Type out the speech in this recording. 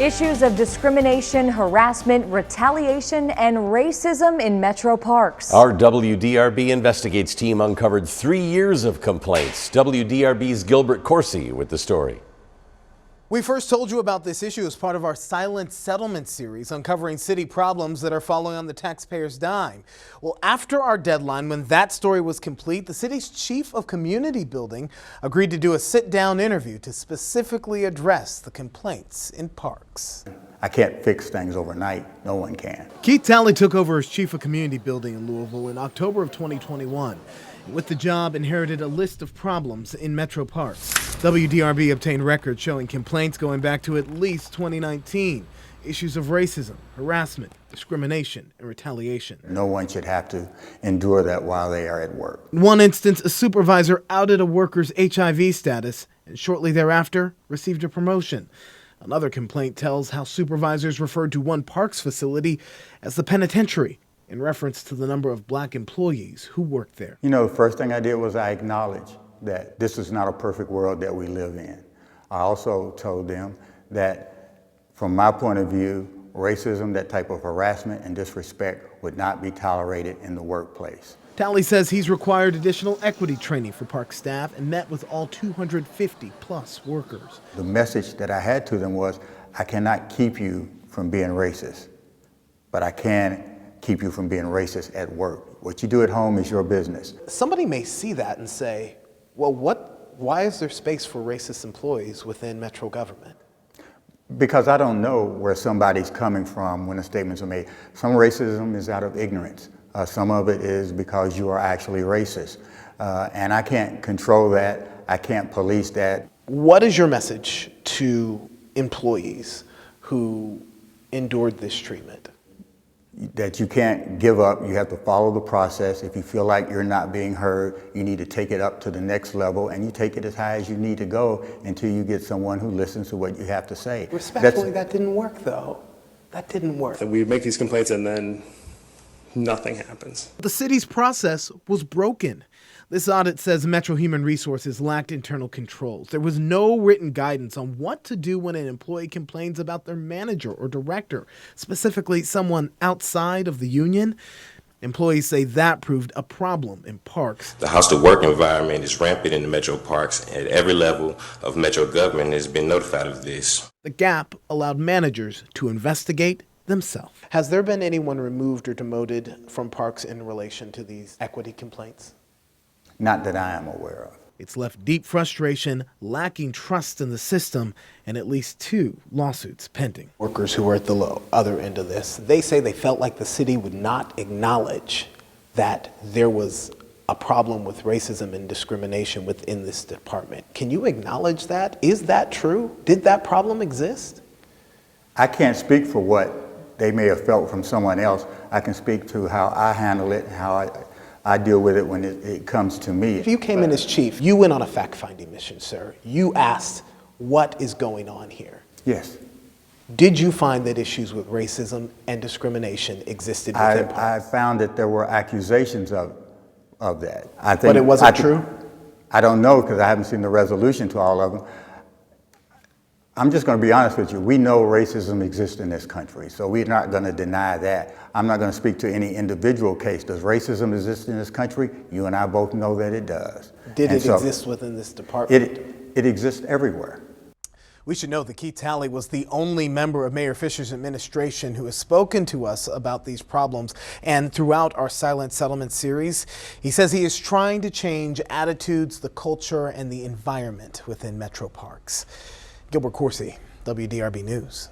Issues of discrimination, harassment, retaliation, and racism in metro parks. Our WDRB Investigates team uncovered 3 years of complaints. WDRB's Gilbert Corsi with the story. We first told you about this issue as part of our Silent Settlement series, uncovering city problems that are falling on the taxpayers' dime. Well, after our deadline, when that story was complete, the city's chief of community building agreed to do a sit-down interview to specifically address the complaints in parks. I can't fix things overnight. No one can. Keith Talley took over as chief of community building in Louisville in October of 2021. With the job, inherited a list of problems in metro parks. WDRB obtained records showing complaints going back to at least 2019. Issues of racism, harassment, discrimination, and retaliation. No one should have to endure that while they are at work. In one instance, a supervisor outed a worker's HIV status and shortly thereafter received a promotion. Another complaint tells how supervisors referred to one parks facility as the penitentiary, in reference to the number of black employees who worked there. You know, the first thing I did was I acknowledged that this is not a perfect world that we live in. I also told them that from my point of view, racism, that type of harassment and disrespect would not be tolerated in the workplace. Talley says he's required additional equity training for park staff and met with all 250 plus workers. The message that I had to them was, I cannot keep you from being racist, but I can keep you from being racist at work. What you do at home is your business. Somebody may see that and say, well, why is there space for racist employees within metro government? Because I don't know where somebody's coming from when the statements are made. Some racism is out of ignorance. Some of it is because you are actually racist. And I can't control that. I can't police that. What is your message to employees who endured this treatment? That you can't give up. You have to follow the process. If you feel like you're not being heard, you need to take it up to the next level, and you take it as high as you need to go until you get someone who listens to what you have to say. Respectfully, that didn't work, though. That didn't work. We make these complaints and then nothing happens. The city's process was broken. This audit says Metro Human Resources lacked internal controls. There was no written guidance on what to do when an employee complains about their manager or director, specifically someone outside of the union. Employees say that proved a problem in parks. The hostile work environment is rampant in the metro parks. At every level of metro government has been notified of this. The gap allowed managers to investigate themselves. Has there been anyone removed or demoted from parks in relation to these equity complaints? Not that I am aware of. It's left deep frustration, lacking trust in the system, and at least 2 lawsuits pending. Workers who are at the other end of this, they say they felt like the city would not acknowledge that there was a problem with racism and discrimination within this department. Can you acknowledge that? Is that true? Did that problem exist? I can't speak for what they may have felt from someone else. I can speak to how I handle it, how I deal with it when it comes to me. If you came in as chief, you went on a fact-finding mission, sir. You asked, what is going on here? Yes. Did you find that issues with racism and discrimination existed within parks? I found that there were accusations of that. But it wasn't true? I don't know, because I haven't seen the resolution to all of them. I'm just going to be honest with you. We know racism exists in this country, so we're not going to deny that. I'm not going to speak to any individual case. Does racism exist in this country? You and I both know that it does. Did it exist within this department? It exists everywhere. We should note that Keith Talley was the only member of Mayor Fisher's administration who has spoken to us about these problems. And throughout our Silent Settlement series, he says he is trying to change attitudes, the culture, and the environment within metro parks. Gilbert Corsi, WDRB News.